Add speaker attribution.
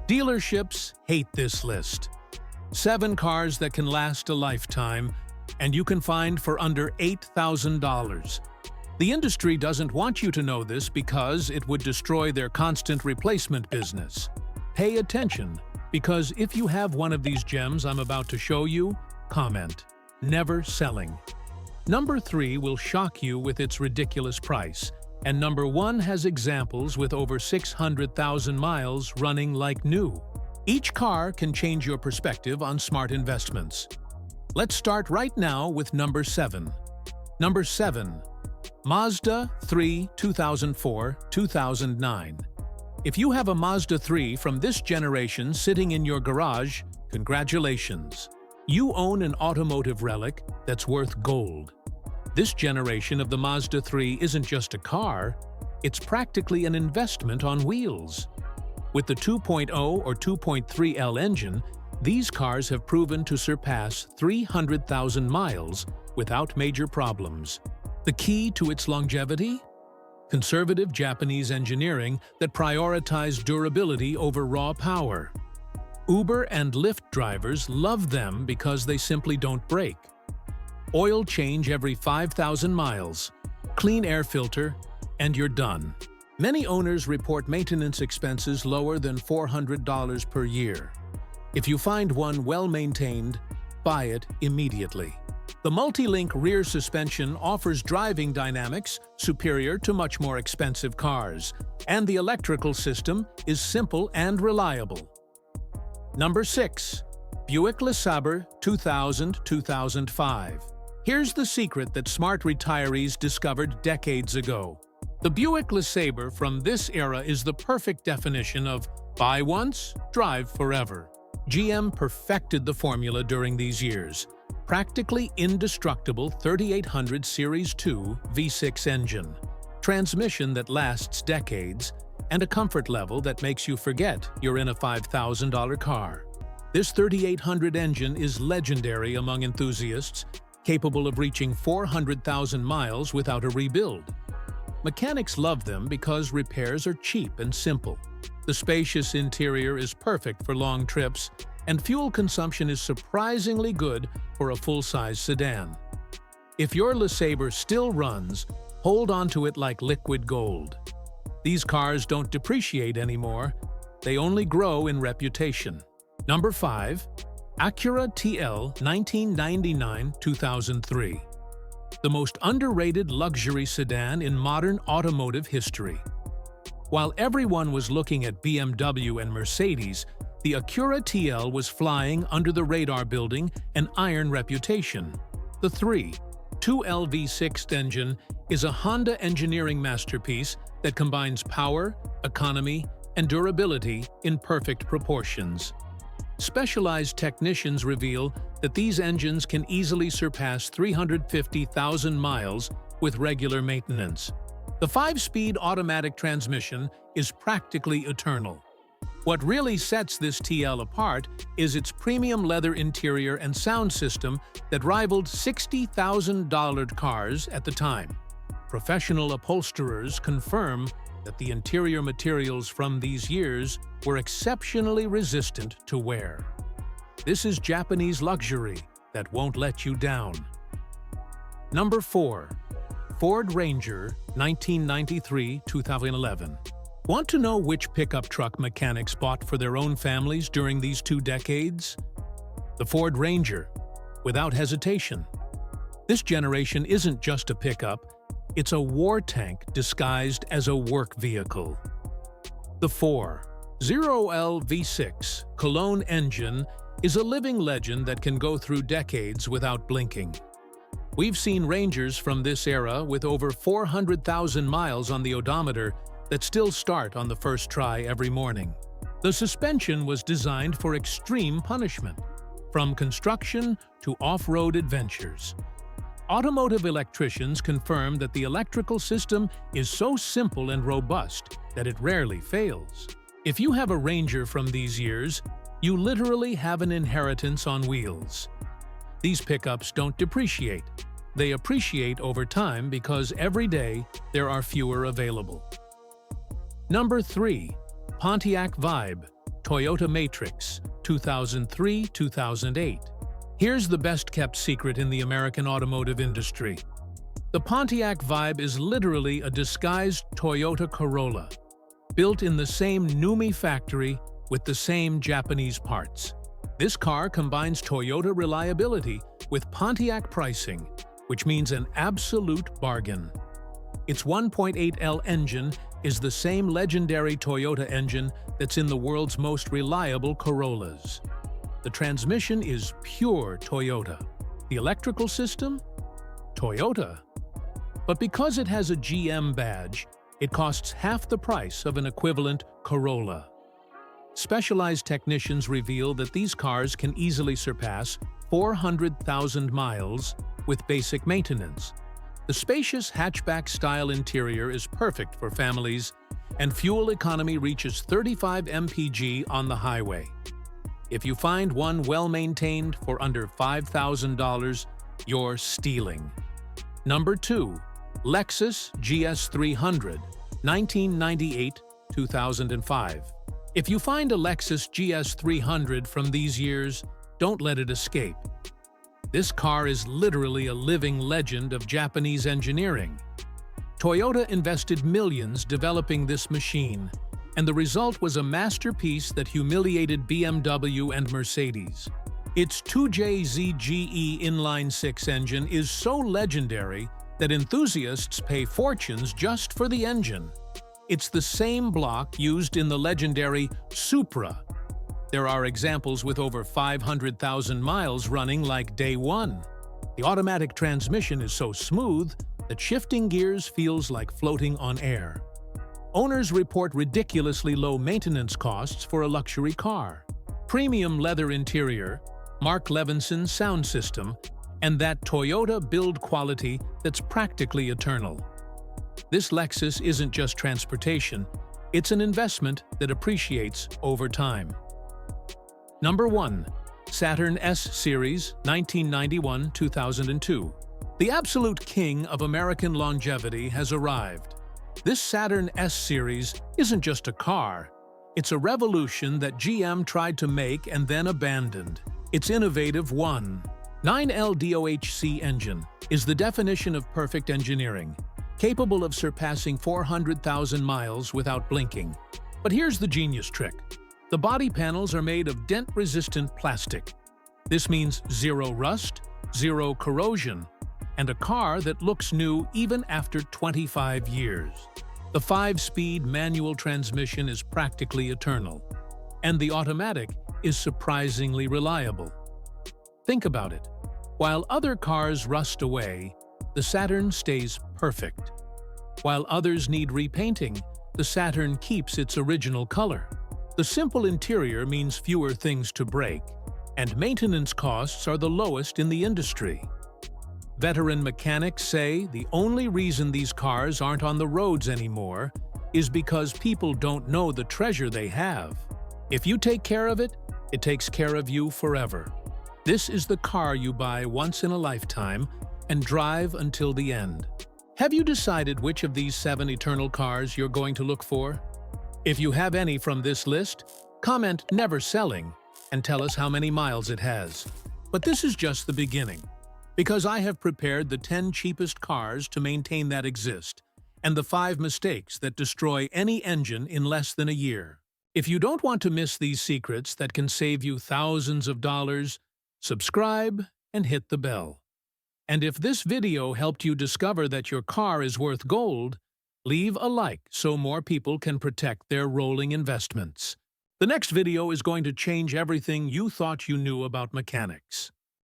Speaker 1: Dealerships hate this list. 7 cars that can last a lifetime, and you can find for under $8,000. The industry doesn't want you to know this because it would destroy their constant replacement business. Pay attention, because if you have one of these gems I'm about to show you, comment, "Never selling." Number 3 will shock you with its ridiculous price, and number 1 has examples with over 600,000 miles running like new. Each car can change your perspective on smart investments. Let's start right now with number 7. Number 7. Mazda 3 2004-2009. If you have a Mazda 3 from this generation sitting in your garage, congratulations! You own an automotive relic that's worth gold. This generation of the Mazda 3 isn't just a car, it's practically an investment on wheels. With the 2.0 or 2.3L engine, these cars have proven to surpass 300,000 miles without major problems. The key to its longevity? Conservative Japanese engineering that prioritized durability over raw power. Uber and Lyft drivers love them because they simply don't break. Oil change every 5,000 miles, clean air filter, and you're done. Many owners report maintenance expenses lower than $400 per year. If you find one well-maintained, buy it immediately. The multi-link rear suspension offers driving dynamics superior to much more expensive cars, and the electrical system is simple and reliable. Number 6. Buick LeSabre 2000-2005. Here's the secret that smart retirees discovered decades ago. The Buick LeSabre from this era is the perfect definition of buy once, drive forever. GM perfected the formula during these years. Practically indestructible 3800 Series 2 V6 engine, transmission that lasts decades, and a comfort level that makes you forget you're in a $5,000 car. This 3800 engine is legendary among enthusiasts, capable of reaching 400,000 miles without a rebuild. Mechanics love them because repairs are cheap and simple. The spacious interior is perfect for long trips, and fuel consumption is surprisingly good for a full-size sedan. If your LeSabre still runs, hold on to it like liquid gold. These cars don't depreciate anymore, they only grow in reputation. Number 5. Acura TL 1999-2003. The most underrated luxury sedan in modern automotive history. While everyone was looking at BMW and Mercedes, the Acura TL was flying under the radar, building an iron reputation. The 3.2L V6 engine is a Honda engineering masterpiece that combines power, economy, and durability in perfect proportions. Specialized technicians reveal that these engines can easily surpass 350,000 miles with regular maintenance. The 5-speed automatic transmission is practically eternal. What really sets this TL apart is its premium leather interior and sound system that rivaled $60,000 cars at the time. Professional upholsterers confirm that the interior materials from these years were exceptionally resistant to wear. This is Japanese luxury that won't let you down. Number 4. Ford Ranger 1993-2011. Want to know which pickup truck mechanics bought for their own families during these 2 decades? The Ford Ranger, without hesitation. This generation isn't just a pickup, it's a war tank disguised as a work vehicle. The 4.0L V6 Cologne engine is a living legend that can go through decades without blinking. We've seen Rangers from this era with over 400,000 miles on the odometer that still start on the first try every morning. The suspension was designed for extreme punishment, from construction to off-road adventures. Automotive electricians confirm that the electrical system is so simple and robust that it rarely fails. If you have a Ranger from these years, you literally have an inheritance on wheels. These pickups don't depreciate. They appreciate over time because every day there are fewer available. Number 3. Pontiac Vibe Toyota Matrix, 2003-2008. Here's the best-kept secret in the American automotive industry. The Pontiac Vibe is literally a disguised Toyota Corolla, built in the same NUMMI factory with the same Japanese parts. This car combines Toyota reliability with Pontiac pricing, which means an absolute bargain. Its 1.8L engine is the same legendary Toyota engine that's in the world's most reliable Corollas. The transmission is pure Toyota. The electrical system? Toyota. But because it has a GM badge, it costs half the price of an equivalent Corolla. Specialized technicians reveal that these cars can easily surpass 400,000 miles with basic maintenance. The spacious hatchback-style interior is perfect for families, and fuel economy reaches 35 mpg on the highway. If you find one well-maintained for under $5,000, you're stealing. Number 2. Lexus GS300, 1998-2005. If you find a Lexus GS300 from these years, don't let it escape. This car is literally a living legend of Japanese engineering. Toyota invested millions developing this machine, and the result was a masterpiece that humiliated BMW and Mercedes. Its 2JZGE inline-six engine is so legendary that enthusiasts pay fortunes just for the engine. It's the same block used in the legendary Supra. There are examples with over 500,000 miles running like day one. The automatic transmission is so smooth that shifting gears feels like floating on air. Owners report ridiculously low maintenance costs for a luxury car. Premium leather interior, Mark Levinson sound system, and that Toyota build quality that's practically eternal. This Lexus isn't just transportation, it's an investment that appreciates over time. Number 1. Saturn S Series, 1991-2002. The absolute king of American longevity has arrived. This Saturn S Series isn't just a car, it's a revolution that GM tried to make and then abandoned. Its innovative 1.9L DOHC engine is the definition of perfect engineering, capable of surpassing 400,000 miles without blinking. But here's the genius trick. The body panels are made of dent-resistant plastic. This means zero rust, zero corrosion, and a car that looks new even after 25 years. The 5-speed manual transmission is practically eternal, and the automatic is surprisingly reliable. Think about it. While other cars rust away, the Saturn stays perfect. While others need repainting, the Saturn keeps its original color. The simple interior means fewer things to break, and maintenance costs are the lowest in the industry. Veteran mechanics say the only reason these cars aren't on the roads anymore is because people don't know the treasure they have. If you take care of it, it takes care of you forever. This is the car you buy once in a lifetime and drive until the end. Have you decided which of these 7 eternal cars you're going to look for? If you have any from this list, comment "never selling" and tell us how many miles it has. But this is just the beginning, because I have prepared the 10 cheapest cars to maintain that exist, and the 5 mistakes that destroy any engine in less than a year. If you don't want to miss these secrets that can save you thousands of dollars, subscribe and hit the bell. And if this video helped you discover that your car is worth gold, leave a like so more people can protect their rolling investments. The next video is going to change everything you thought you knew about mechanics.